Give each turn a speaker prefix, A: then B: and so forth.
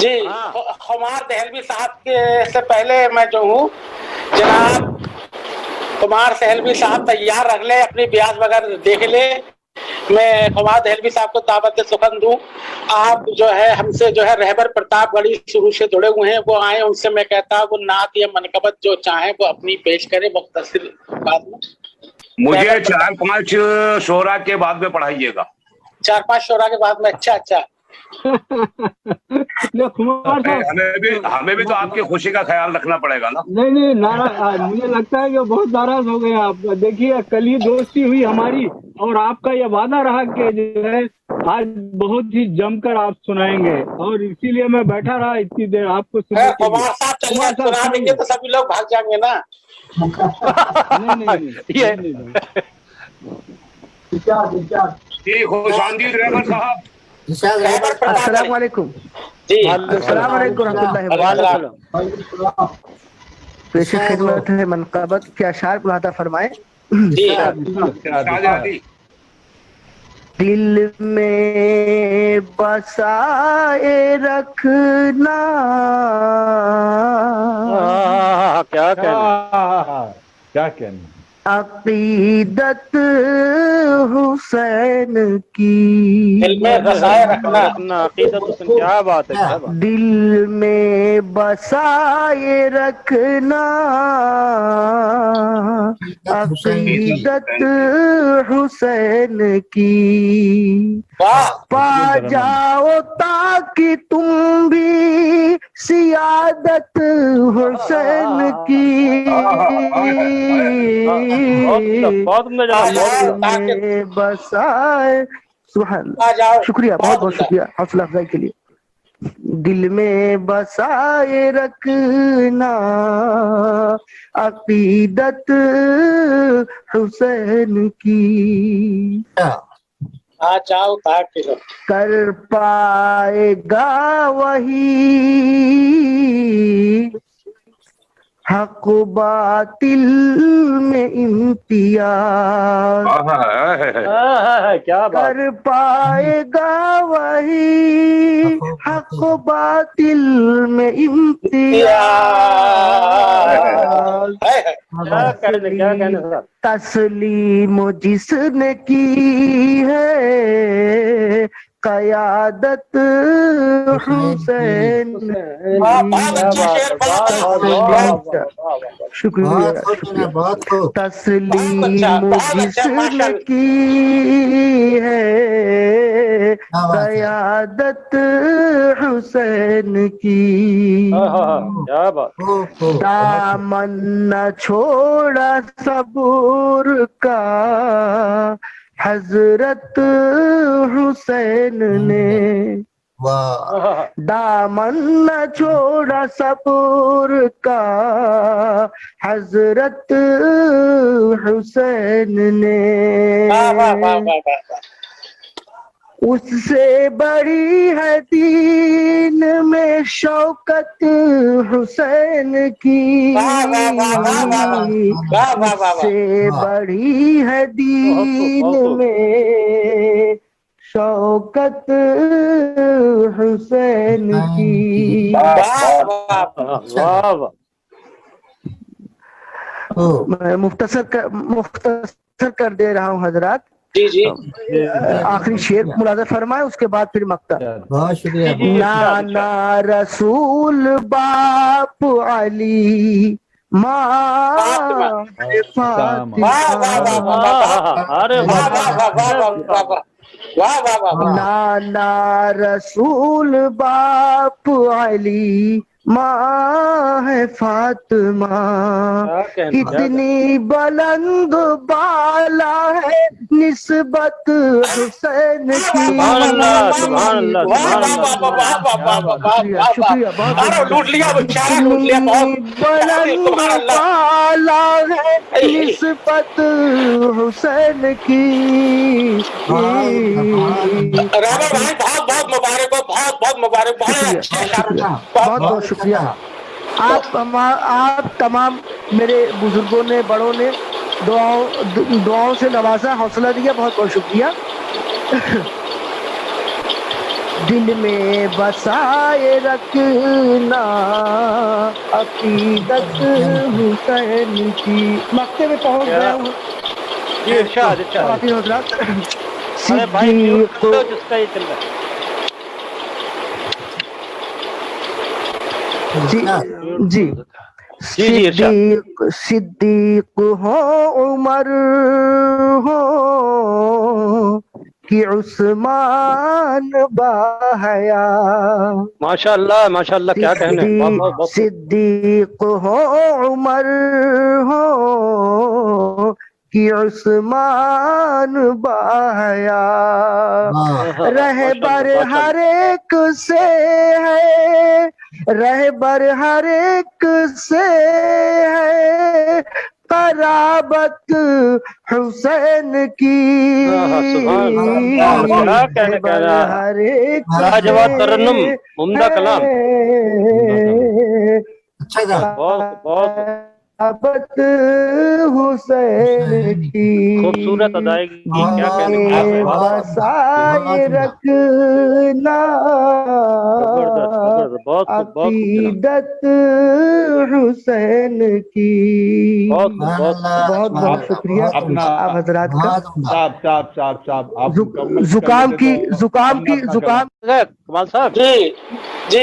A: جی خمار دہلوی صاحب کے سے پہلے میں جو ہوں جناب خمار دہلوی صاحب تیار رکھ لے، اپنی بیاس وغیرہ دیکھ لے، میں خمار دہلوی صاحب کو دعوت سخن دوں. آپ جو ہے ہم سے جو ہے رہبر پرتاپ گڑھی شروع سے جڑے ہوئے ہیں، وہ آئے، ان سے میں کہتا ہوں وہ نعت یا منقبت جو چاہیں وہ اپنی پیش کرے مختصر بات میں.
B: مجھے 4-5 شعرا کے بعد میں پڑھائیے گا.
A: 4-5 شعرا کے بعد میں. اچھا
B: ہمیں بھی تو آپ کی خوشی کا خیال رکھنا پڑے گا نا.
C: نہیں مجھے لگتا ہے کہ بہت ناراض ہو گئے آپ. دیکھیے کل ہی دوستی ہوئی ہماری، اور آپ کا یہ وعدہ رہا کہ جو ہے آج بہت ہی جم کر آپ سنائیں گے، اور اسی لیے میں بیٹھا رہا اتنی دیر آپ کو سننے کے لیے.
A: خمار صاحب چل گئے، سنا دیں گے تو سبھی لوگ بھاگ جائیں گے نا.
B: جی خوش آمدید رہبر صاحب.
D: السلام علیکم.
A: جی
D: السلام علیکم ورحمۃ اللہ وبرکاتہ. پیش خدمت ہے منقبت کے اشعار کو عطا فرمائے. دل میں بسائے رکھنا
C: کیا کہنا
D: عقیدت حسین کی.
A: دل میں بسائے رکھنا
E: عقیدت حسین، کیا بات ہے، کیا بات.
D: دل میں بسائے رکھنا عقیدت حسین کی. پا جاؤ تاکہ تم بھی سیادت حسین کی. میں بسائے. سبحان اللہ، شکریہ، بہت بہت شکریہ حوصلہ افزائی کے لیے. دل میں بسائے رکھنا عقیدت حسین کی.
A: جاؤ تاکہ
D: کر پائے گا وہی حق باطل میں امتیاز. کر پائے گا وہی حق باطل میں امتیاز. تسلیم جس نے کی ہے قیادت حسین. شکریہ. تسلیم جس نے کی ہے قیادت حسین کی. دامن نہ چھوڑا صبر کا حضرت حسین نے. دامن نہ چھوڑا صبر کا حضرت حسین نے. اس سے بڑی ہے دین میں شوکت حسین کی. اس سے بڑی ہے دین میں شوکت حسین کی. میں مختصر کر دے رہا ہوں حضرات.
A: جی
D: آخری شعر ملاحظہ فرمائے، اس کے بعد پھر مقطع.
C: بہت شکریہ.
D: نانا رسول باپ علی ماں فاطمہ. نانا رسول باپ علی ماں ہے فاطمہ. کتنی بلند بالا ہے نسبت حسین کی. شکریہ کتنی بلند بالا ہے نسبت حسین کی.
A: بہت مبارک ہو، بہت مبارک.
D: بہت بہت شکریہ. آپ تمام میرے بزرگوں نے، بڑوں نے دعاؤں سے نوازا، حوصلہ دیا. بہت بہت شکریہ. دل میں بسائے رکھنا عقیدت حسین کی. مقطع میں پہنچ گیا ہوں.
E: جی ارشاد ارشاد.
D: خواتین حضرات،
E: ارے بھائی میوٹ
D: صدیق
E: کر دو جس کا یہ چل رہا ہے.
D: جی
E: جی ارشاد.
D: صدیق ہو عمر ہو کہ عثمان باحیا.
E: ماشاء اللہ کیا کہنے. بہت بہت بہت
D: صدیق ہو عمر ہو کہ عثمان باحیا. رہبر ہر ایک سے ہے، رہبر ہر ایک سے ہے قرابت حسین کی. رہبر ہر ایک
E: لاجواب ترنم، عمدہ کلام.
D: قرابت حسین کی.
E: خوبصورت ادائیگی. کیا کہنے.
D: بسائے رکھنا عقیدت حسین کی. بہت بہت شکریہ آپ حضرات کا. زکام کی
E: کمال صاحب.
A: جی جی